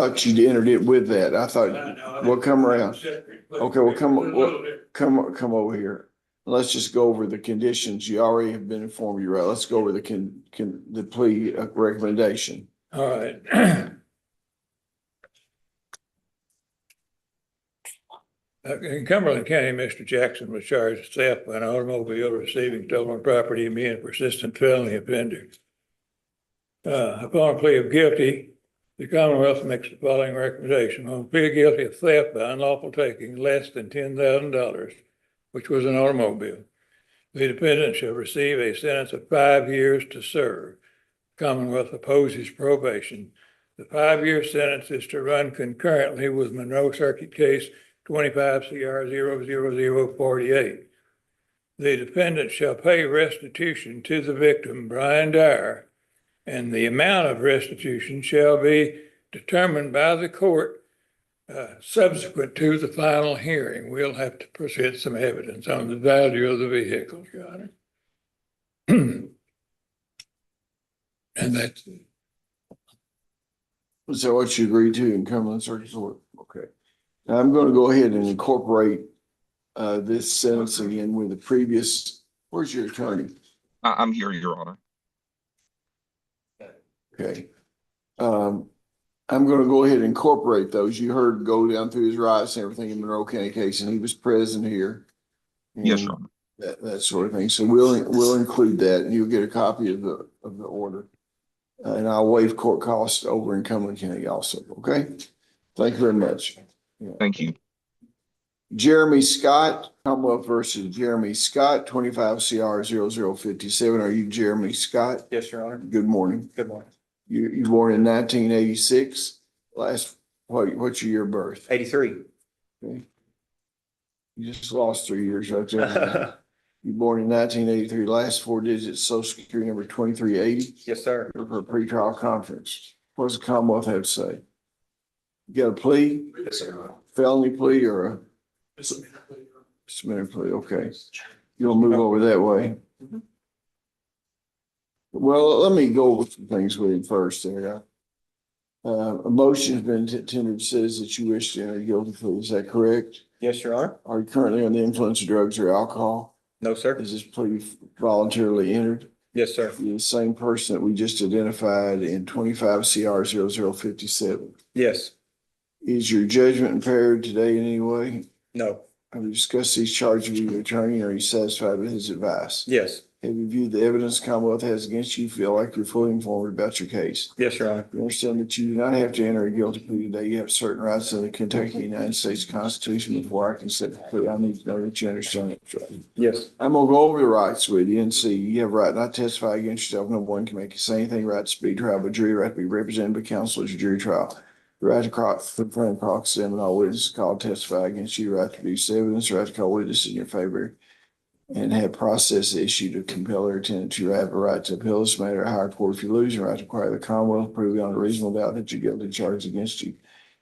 Thought you'd entered it with that. I thought, we'll come around. Okay, well, come over here. Let's just go over the conditions. You already have been informed, you're right. Let's go over the plea recommendation. All right. In Cumberland County, Mr. Jackson was charged with theft by an automobile, receiving stolen property, and being a persistent felony offender. Upon a plea of guilty, the Commonwealth makes the following recommendation. On plea of guilty of theft by unlawful taking less than $10,000, which was an automobile, the defendant shall receive a sentence of 5 years to serve. Commonwealth opposes probation. The 5-year sentence is to run concurrently with Monroe Circuit Case 25 CR 00048. The defendant shall pay restitution to the victim, Brian Dyer, and the amount of restitution shall be determined by the court subsequent to the final hearing. We'll have to present some evidence on the value of the vehicles, Your Honor. And that's it. Is that what you agreed to in Cumberland Circuit Court? Okay. Now I'm going to go ahead and incorporate this sentence again with the previous. Where's your attorney? I'm here, Your Honor. Okay. I'm going to go ahead and incorporate those. You heard go down through his rights and everything in Monroe County case, and he was present here. Yes, Your Honor. That sort of thing. So we'll include that, and you'll get a copy of the order. And I'll waive court costs over in Cumberland County also. Okay. Thank you very much. Yeah. Thank you. Jeremy Scott, Commonwealth versus Jeremy Scott, 25 CR 0057. Are you Jeremy Scott? Yes, Your Honor. Good morning. Good morning. You born in 1986. What's your year of birth? 83. Okay. You just lost 3 years right there. You born in 1983. Last 4 digits, Social Security number 2380. Yes, sir. For a pretrial conference. What does the Commonwealth have to say? You got a plea? Yes, sir. Felony plea or a submitted plea? Okay. You'll move over that way. Well, let me go over some things with you first there. A motion has been tendered, says that you wish to enter a guilty plea. Is that correct? Yes, Your Honor. Are you currently on the influence of drugs or alcohol? No, sir. Is this plea voluntarily entered? Yes, sir. You're the same person that we just identified in 25 CR 0057. Yes. Is your judgment impaired today in any way? No. Have you discussed these charges with your attorney? Are you satisfied with his advice? Yes. Have you viewed the evidence Commonwealth has against you? Feel like you're fully informed about your case? Yes, Your Honor. You understand that you do not have to enter a guilty plea today. You have certain rights in the Kentucky United States Constitution. Before I can set the plea, I need to know that you understand it. Yes. I'm gonna go over the rights with you and see. You have a right not to testify against yourself. No one can make you say anything. Right to speak trial by jury. Right to be represented by counsel as your jury trial. The right to confront, cross-examine all witnesses called to testify against you. Right to produce evidence. Right to call witnesses in your favor and have process issued to compel their attendance. You have a right to appeal this matter at higher court if you lose. Your right to require the Commonwealth to prove beyond a reasonable doubt that you're guilty of charges against you.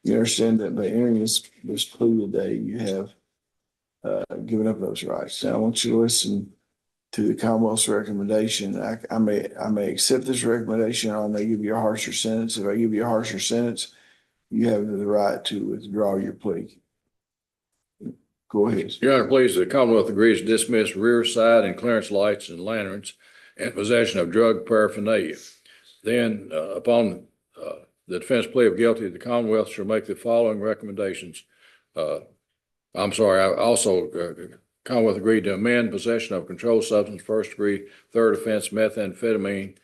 You understand that by entering this plea today, you have given up those rights. Now I want you to listen to the Commonwealth's recommendation. I may accept this recommendation, or I may give you a harsher sentence. If I give you a harsher sentence, you have the right to withdraw your plea. Go ahead. Your Honor, please, the Commonwealth agrees to dismiss rear side and clearance lights and lanterns and possession of drug paraphernalia. Then, upon the defense plea of guilty, the Commonwealth shall make the following recommendations. Commonwealth agreed to amend possession of controlled substance, first degree, third offense, methamphetamine,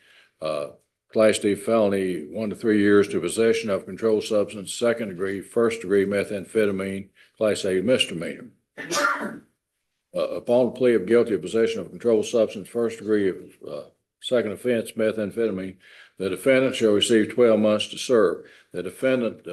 Class D felony, 1 to 3 years, to possession of controlled substance, second degree, first degree methamphetamine, Class A misdemeanor. Upon the plea of guilty of possession of controlled substance, first degree of second offense, methamphetamine, the defendant shall receive 12 months to serve. The defendant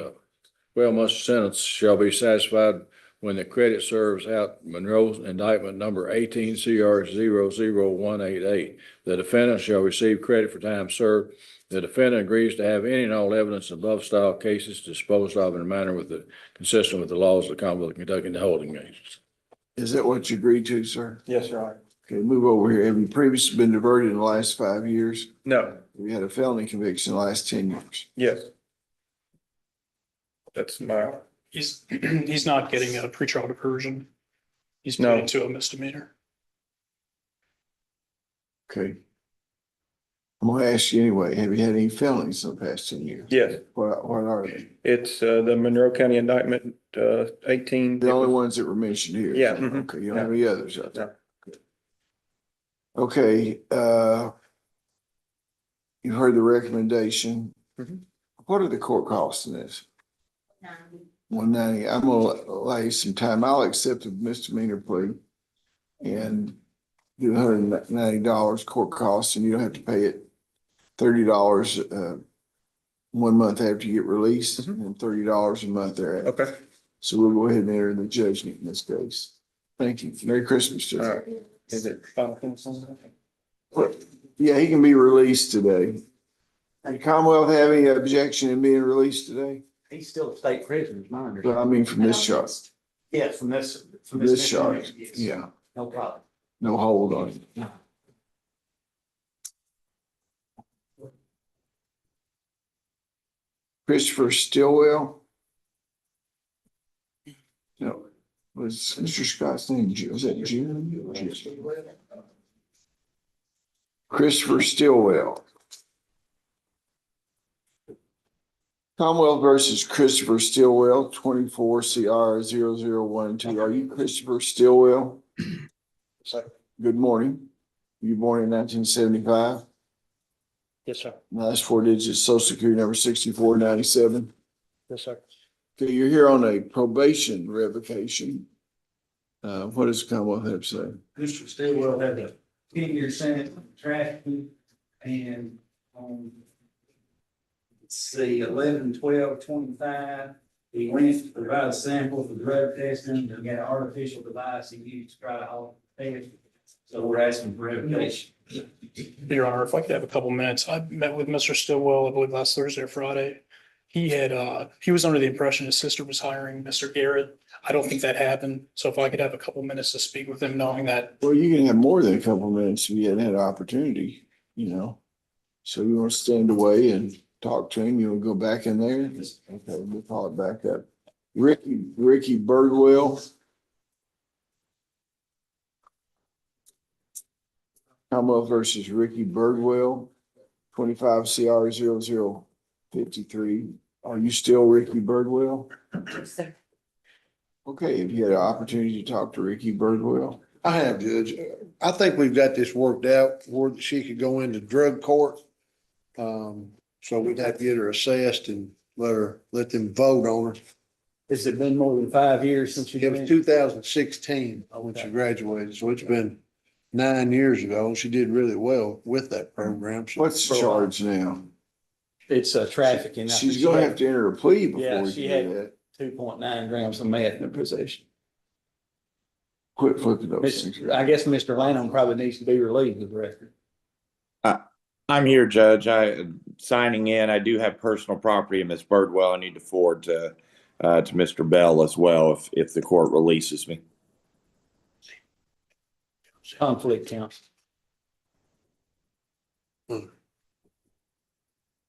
12 months sentence shall be satisfied when the credit serves out Monroe indictment number 18 CR 00188. The defendant shall receive credit for time served. The defendant agrees to have any and all evidence above style cases disposed of in a manner consistent with the laws of the Commonwealth of Kentucky and the holding agency. Is that what you agreed to, sir? Yes, Your Honor. Okay, move over here. Have you previously been diverted in the last 5 years? No. We had a felony conviction in the last 10 years. Yes. That's my, He's, he's not getting a pretrial diversion. He's No. put into a misdemeanor. Okay. I'm gonna ask you anyway, have you had any felonies in the past 10 years? yes, What are they? it's the Monroe County indictment, 18. The only ones that were mentioned here? Yeah, mhm. Okay, you don't have any others out No. there? Good. Okay, you heard the recommendation. Mhm. What are the court costs in this? 190. I'm gonna allow you some time. I'll accept a misdemeanor plea and do $190 court costs, and you don't have to pay it $30 1 month after you get released, Mhm. and $30 a month thereafter. Okay, So we'll go ahead and enter the judgment in this case. Thank you. Merry Christmas to all you. right. Is it final things on that? Yeah, he can be released today. The Commonwealth have any objection in being released today? He's still a state prisoner, is my But understanding. I mean, from this charge, Yeah, from this this charge, yes. yeah, No problem. no hold on it. No. Christopher Stillwell. No, was Mr. Scott's name, was that June? Christopher Stillwell. Commonwealth versus Christopher Stillwell, 24 CR 0012. Are you Christopher Stillwell? Good morning. You born in 1975? Yes, sir. Last four digits, social security number 6497. Yes, sir. Okay, you're here on a probation revocation. What does the Commonwealth have to say? Mr. Stillwell had a 10-year sentence for trafficking and let's see, 11/12/25. He went to provide a sample for drug testing and got an artificial device he used to try to halt the test. So we're asking for revocation. Your Honor, if I could have a couple minutes, I met with Mr. Stillwell, I believe last Thursday or Friday. He was under the impression his sister was hiring Mr. Garrett. I don't think that happened. So if I could have a couple minutes to speak with him, knowing that, Well, you can have more than a couple of minutes if you hadn't had an opportunity, you know. So you want to stand away and talk to him, you want to go back in there? Okay, we'll call it back up. Ricky Birdwell. Commonwealth versus Ricky Birdwell, 25 CR 0053. Are you still Ricky Birdwell? Sir. Okay, have you had an opportunity to talk to Ricky Birdwell? I have, Judge. I think we've got this worked out where she could go into drug court. So we'd have to get her assessed and let them vote on her. Has it been more than 5 years since you It was did? 2016 when she graduated, so it's been 9 years ago. She did really well with that program. So- What's the charge now? It's trafficking. She's gonna have to enter a plea before Yeah, we she can do had- that. 2.9 grams of meth in her possession. Quit flipping those things. I guess Mr. Lanham probably needs to be relieved of the record. I'm here, Judge. Signing in. I do have personal property in Miss Birdwell. I need to forward to Mr. Bell as well if the court releases me. Conflict counsel.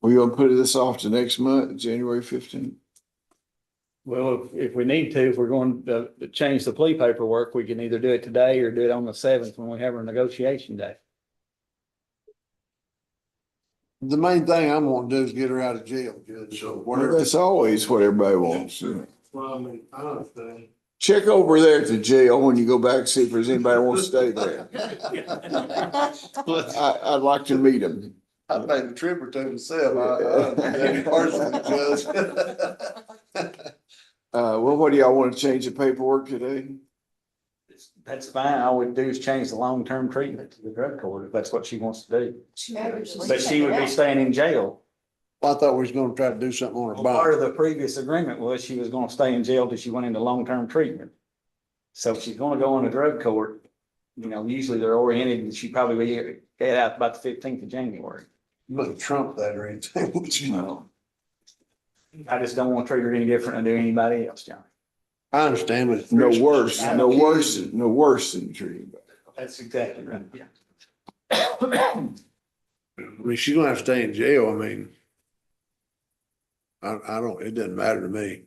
We gonna put this off to next month, January 15th? Well, if we need to, if we're going to change the plea paperwork, we can either do it today or do it on the 7th when we have our negotiation day. The main thing I'm wanting to do is get her out of jail, Judge, so Well, whatever. that's always what everybody wants. Well, I mean, I understand. Check over there at the jail when you go back, see if there's anybody who wants to stay there. I'd like to meet them. I paid the trip or two myself. I understand personally, Judge. Well, what do y'all want to change the paperwork today? That's fine. All we do is change the long-term treatment to the drug court if that's what she wants to do. But she would be staying in jail. I thought we was gonna try to do something on her Part bond. of the previous agreement was she was gonna stay in jail till she went into long-term treatment. So if she's gonna go into drug court, you know, usually they're oriented and she probably will get out about the 15th of January. You wouldn't trump that or anything, would you? No. I just don't want to treat her any different than do anybody else, John. I understand, but. No worse than treating. That's exactly right. Yeah. I mean, she's gonna have to stay in jail. I mean, I don't, it doesn't matter to me.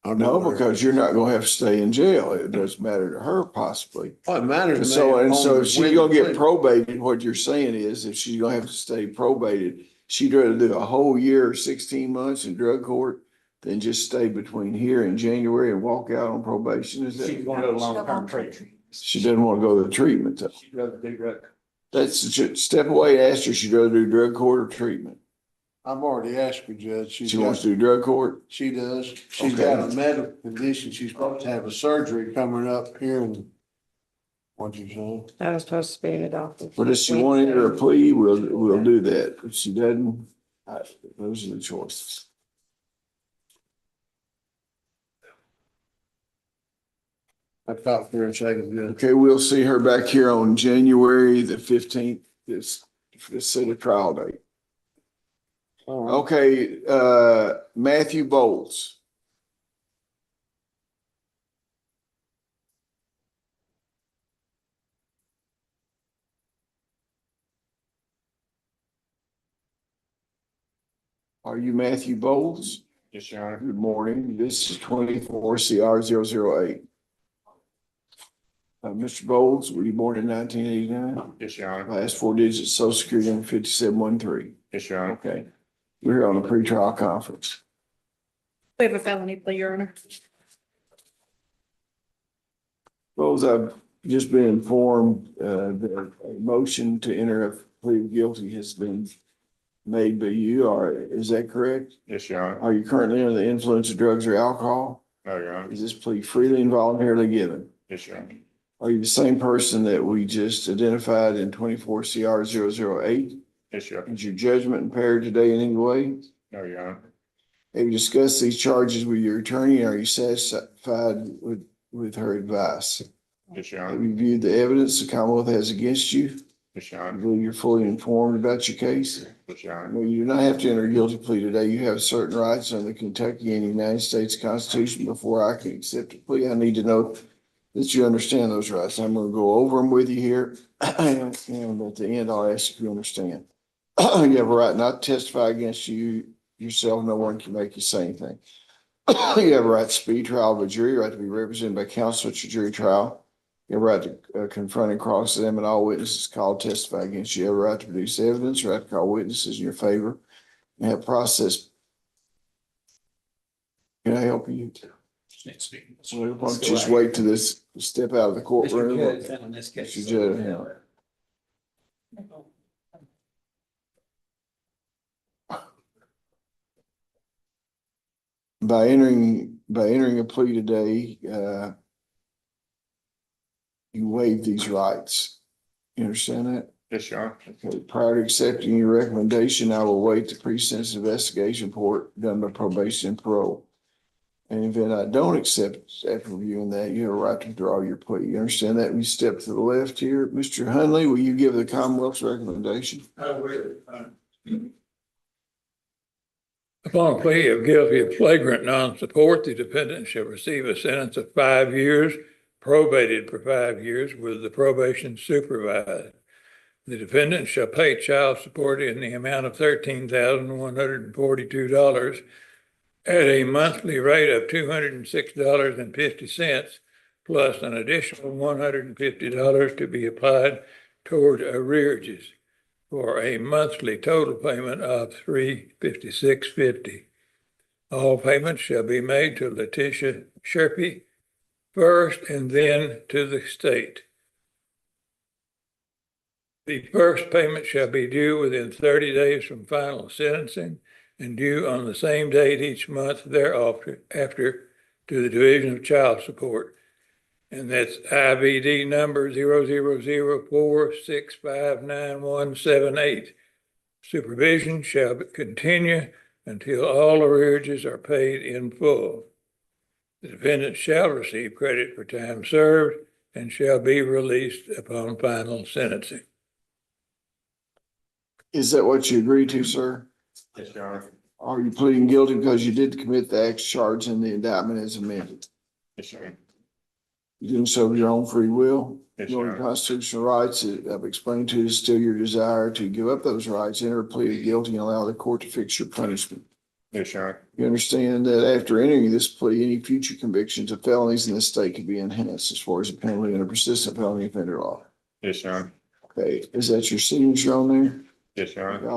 No, because you're not gonna have to stay in jail. It doesn't matter to her possibly. Oh, it matters. And to so, me and so on if she's when gonna the get plea- probated, what you're saying is if she's gonna have to stay probated, she'd rather do a whole year or 16 months in drug court than just stay between here and January and walk out on probation. Is She's that? gonna go to long-term treatment. She doesn't want to go to the treatment though. She'd rather do drug. That's, step away and ask her, she'd rather do drug court or treatment. I've already asked her, Judge. She wants to do drug court? She does. She's Okay. got a medical condition. She's supposed to have a surgery coming up here in, what you saying? I was supposed to be adopted. But if she wanted her a plea, we'll do that. If she doesn't, those are the choices. I talked to her a second ago. Okay, we'll see her back here on January the 15th, this set a trial date. All right. Okay, Matthew Bowles. Are you Matthew Bowles? Yes, Your Honor. Good morning. This is 24 CR 008. Mr. Bowles, were you born in 1989? Yes, Your Honor. Last four digits, social security number 5713. Yes, Your Honor. Okay. We're here on a pretrial conference. We have a felony plea, Your Honor. Bowles, I've just been informed that a motion to enter a plea of guilty has been made by you. Is that correct? Yes, Your Honor. Are you currently under the influence of drugs or alcohol? No, Your Honor. Is this plea freely and voluntarily given? Yes, Your Honor. Are you the same person that we just identified in 24 CR 008? Yes, Your Honor. Is your judgment impaired today in any way? No, Your Honor. Have you discussed these charges with your attorney? Are you satisfied with her advice? Yes, Your Have Honor. you viewed the evidence the Commonwealth has against you? Yes, Your I Honor. believe you're fully informed about your case. Yes, Your Honor. Well, you do not have to enter a guilty plea today. You have certain rights under the Kentucky and United States Constitution. Before I can accept a plea, I need to know that you understand those rights. I'm going to go over them with you here. And at the end, I'll ask if you understand. You have a right not to testify against yourself. No one can make you say anything. You have a right to speed trial of a jury, right to be represented by counsel at your jury trial. You have a right to confront and cross-examine all witnesses called to testify against you. You have a right to produce evidence, right to call witnesses in your favor. You have process. Can I help you? So why don't you just wait till this, step out of the courtroom? Mr. Judge, in this case. Mr. Judge, yeah. By entering a plea today, you waive these rights. You understand that? Yes, Your Honor. Okay, prior to accepting your recommendation, I will wait the pre-sentence investigation report done by probation and parole. And if I don't accept after reviewing that, you have a right to withdraw your plea. You understand that? We step to the left here. Mr. Hunley, will you give the Commonwealth's recommendation? Upon a plea of guilty of flagrant non-support, the defendant shall receive a sentence of 5 years, probated for 5 years with the probation supervised. The defendant shall pay child support in the amount of $13,142 at a monthly rate of $206.50 plus an additional $150 to be applied toward arrearages, for a monthly total payment of $356.50. All payments shall be made to Letitia Sherpy first and then to the state. The first payment shall be due within 30 days from final sentencing and due on the same date each month thereafter to the Division of Child Support. And that's IVD number 0004659178. Supervision shall continue until all arrearages are paid in full. The defendant shall receive credit for time served and shall be released upon final sentencing. Is that what you agreed to, sir? Yes, Your Honor. Are you pleading guilty because you did commit the acts charged in the indictment as amended? Yes, Your Honor. You didn't show your own free will? Yes, Your Your Honor. constitutional rights, I've explained to you, is still your desire to give up those rights, enter a plea of guilty and allow the court to fix your punishment. Yes, Your Honor. You understand that after entering this plea, any future convictions of felonies in this state could be enhanced as far as a penalty under persistent felony offender law. Yes, Your Honor. Okay, is that your signature on there? Yes, Your Honor.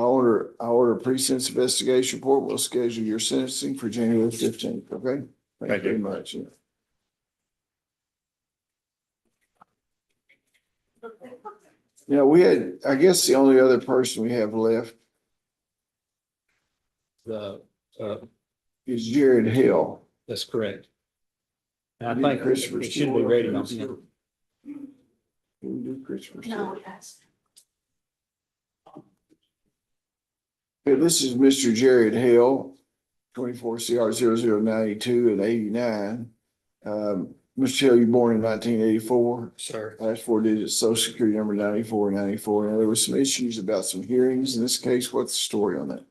I'll order a pre-sentence investigation report. We'll schedule your sentencing for January 15th, okay? Thank you very much. Yeah, we had, I guess the only other person we have left is Jared Hill. That's correct. And I We think need Christopher it should be Stewart. ready on him. Can we do Christopher Stewart? No, yes. Okay, this is Mr. Jared Hill, 24 CR 0092 and 89. Mr. Hill, you born in 1984. Sir. Last four digits, social security number 9494. Now, there were some issues about some hearings in this case. What's the story on that?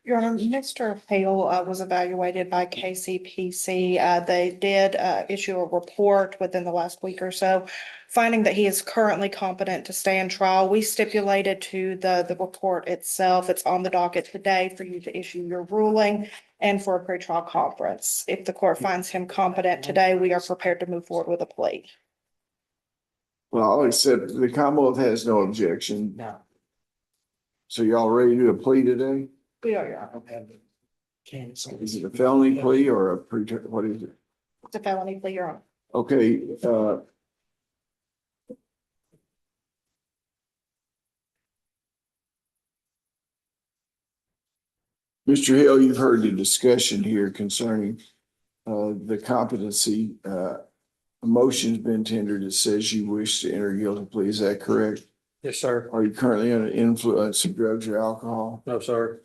Your Honor, Mr. Hale was evaluated by KCPC. They did issue a report within the last week or so, finding that he is currently competent to stand trial. We stipulated to the report itself. It's on the docket today for you to issue your ruling and for a pretrial conference. If the court finds him competent today, we are prepared to move forward with a plea. Well, I'll accept, the Commonwealth has no objection. No. So y'all ready to do a plea today? We are, Your Honor. I don't have the candidates. Is it a felony plea or a what is it? It's a felony plea, Your Honor. Okay, Mr. Hill, you've heard the discussion here concerning the competency. A motion's been tendered that says you wish to enter a guilty plea. Is that correct? Yes, sir. Are you currently under influence of drugs or alcohol? No, sir.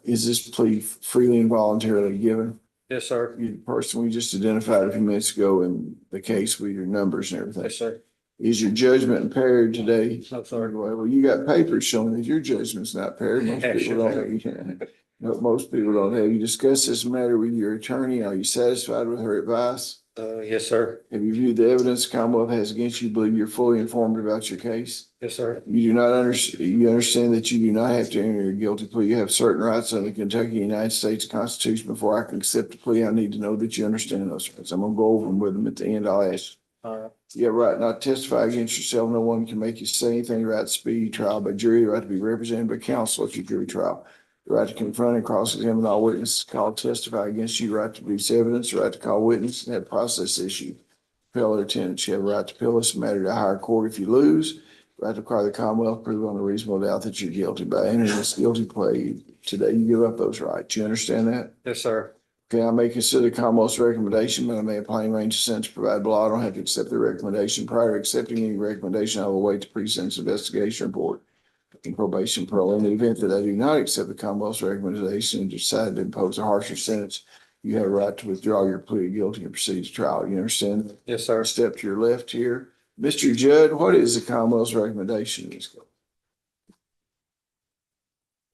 Is this plea freely and voluntarily given? Yes, sir. You, the person we just identified a few minutes ago in the case with your numbers and everything. Yes, sir. Is your judgment impaired today? No, sir. Well, you got papers showing that your judgment's not impaired. Most Yeah, people sure. don't have. No, most people don't have. You discussed this matter with your attorney. Are you satisfied with her advice? Yes, sir. Have you viewed the evidence Commonwealth has against you? Believe you're fully informed about your case? Yes, sir. You do not you understand that you do not have to enter a guilty plea. You have certain rights under the Kentucky United States Constitution. Before I can accept the plea, I need to know that you understand those rights. I'm gonna go over them with them at the end. I'll ask. All right. You have right not to testify against yourself. No one can make you say anything. Right to speedy trial by jury. The right to be represented by counsel at your jury trial. The right to confront and cross-examine all witnesses called to testify against you. Right to produce evidence. The right to call witness and have process issue. Appellate or tenants. You have a right to appeal this matter to a higher court if you lose. Right to require the Commonwealth prove on a reasonable doubt that you're guilty. By entering this guilty plea today, you give up those rights. You understand that? Yes, sir. Okay, I may consider the Commonwealth's recommendation, but I may apply any range of sentence provided below. I don't have to accept the recommendation. Prior to accepting any recommendation, I will await the pre-sentence investigation report and probation parole. In the event that I do not accept the Commonwealth's recommendation and decide to impose a harsher sentence, you have a right to withdraw your plea of guilty and proceed to trial. You understand? Yes, sir. Step to your left here. Mr. Judd, what is the Commonwealth's recommendation in this case?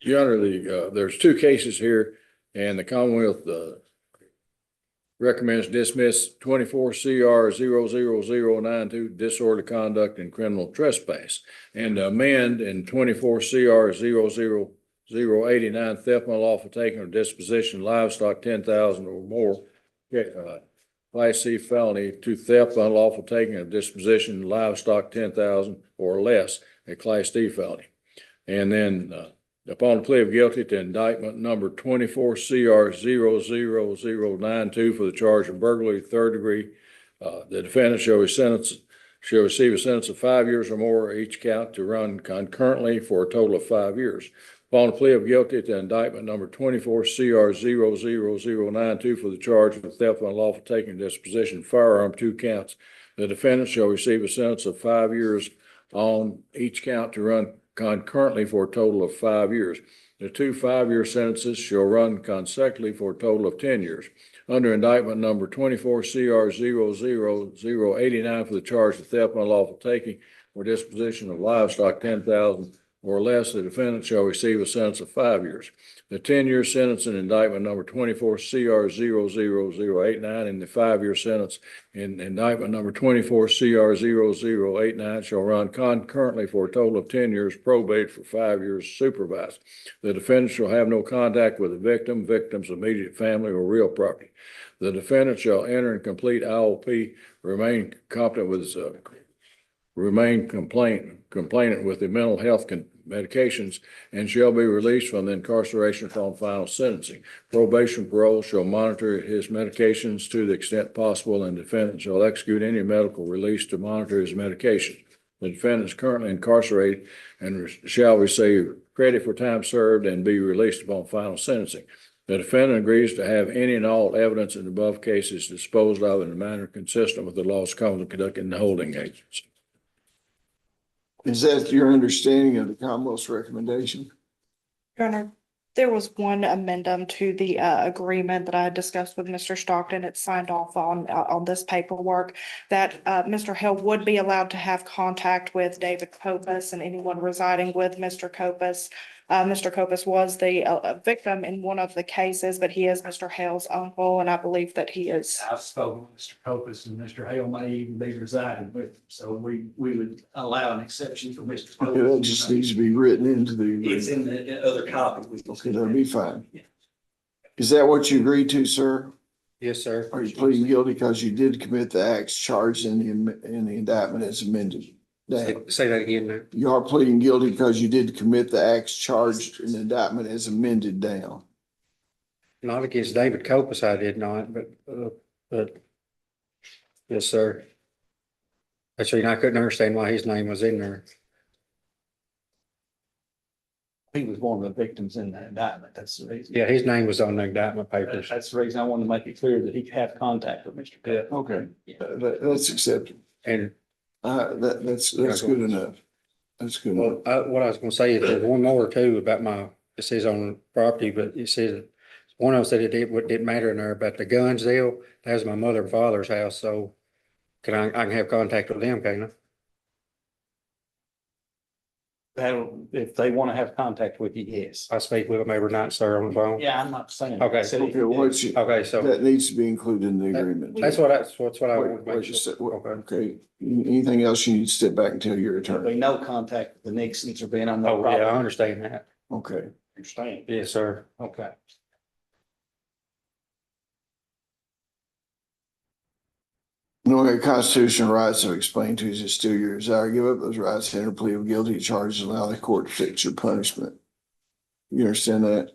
Your Honor, there's two cases here and the Commonwealth, recommends dismiss 24 CR 00092 disorderly conduct and criminal trespass and amend in 24 CR 00089 theft, unlawful taking or disposition of livestock 10,000 or more. Class C felony to theft, unlawful taking or disposition of livestock 10,000 or less, a Class D felony. And then upon the plea of guilty to indictment number 24 CR 00092 for the charge of burglary, third degree, the defendant shall receive a sentence of 5 years or more each count to run concurrently for a total of 5 years. Upon the plea of guilty to indictment number 24 CR 00092 for the charge of theft, unlawful taking, and disposition of firearm, 2 counts, the defendant shall receive a sentence of 5 years on each count to run concurrently for a total of 5 years. The 2 5-year sentences shall run consecutively for a total of 10 years. Under indictment number 24 CR 00089 for the charge of theft, unlawful taking, or disposition of livestock 10,000 or less, the defendant shall receive a sentence of 5 years. The 10-year sentence in indictment number 24 CR 00089 and the 5-year sentence in indictment number 24 CR 0089 shall run concurrently for a total of 10 years, probate for 5 years supervised. The defendant shall have no contact with the victim, victim's immediate family, or real property. The defendant shall enter and complete IOP, remain competent with remain complainant with the mental health medications, and shall be released from the incarceration upon final sentencing. Probation parole shall monitor his medications to the extent possible, and defendant shall execute any medical release to monitor his medication. The defendant is currently incarcerated and shall receive credit for time served and be released upon final sentencing. The defendant agrees to have any and all evidence in the above cases disposed of in a manner consistent with the laws commonly conducted in the holding agency. Is that your understanding of the Commonwealth's recommendation? Your Honor, there was one amendment to the agreement that I had discussed with Mr. Stockton. It's signed off on this paperwork that Mr. Hill would be allowed to have contact with David Kopus and anyone residing with Mr. Kopus. Mr. Kopus was the victim in one of the cases, but he is Mr. Hale's uncle, and I believe that he is. I've spoken with Mr. Copus, and Mr. Hale may even be residing with him, so we would allow an exception for Mr. Okay, that just needs to be written into the It's agreement. in the other copy. Okay, that'll be fine. Is that what you agreed to, sir? Yes, sir. Are you pleading guilty because you did commit the acts charged in the indictment as amended? Say that again now. You are pleading guilty because you did commit the acts charged in the indictment as amended down. Not against David Kopus, I did not, but yes, sir. Actually, I couldn't understand why his name was in there. He was one of the victims in the indictment. That's the reason. Yeah, his name was on the indictment papers. That's the reason I wanted to make it clear that he could have contact with Mr. Copus. Okay, that's accepted. And That's good enough. That's good enough. well, what I was gonna say is there's one more too about it says on property, but it says, one of them said it didn't matter in there about the guns deal. That was my mother and father's house, so I can have contact with them, can't I? If they want to have contact with you, yes. I speak with them every night, sir, on the phone. Yeah, I'm not saying. Okay. I said Okay, what's your, Okay, so that needs to be included in the agreement. that's what I Wait, want to wait make just sure. a sec. Okay. Okay, anything else you need to step back and tell your There'll be attorney? no contact with the Nixons or being on the Oh, yeah, I property. understand that. Okay. Understand? Yes, sir. Okay. Knowing the constitutional rights are explained to you, is it still your desire to give up those rights, enter plea of guilty to charges, allow the court to fix your punishment? You understand that?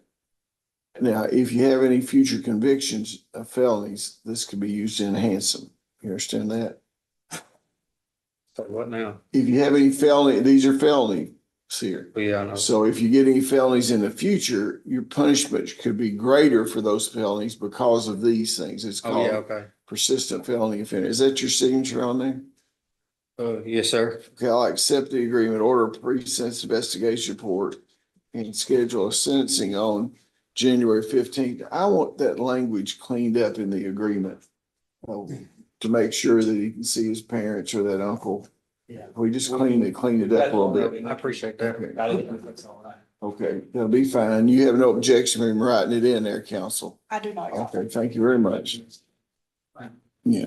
Now, if you have any future convictions of felonies, this could be used to enhance them. You understand that? So what now? If you have any felony, these are felonies here. Yeah, I know. So if you get any felonies in the future, your punishment could be greater for those felonies because of these things. It's Oh, yeah, called okay. persistent felony offender. Is that your signature on there? Yes, sir. Okay, I'll accept the agreement, order a pre-sentence investigation report and schedule a sentencing on January 15th. I want that language cleaned up in the agreement to make sure that he can see his parents or that uncle. Yeah. We just clean it up a little bit. I appreciate that. Okay. I didn't know if that's all right. Okay, that'll be fine. You have no objection from writing it in there, counsel. I do not. Your Honor. Okay, thank you very much. Yeah.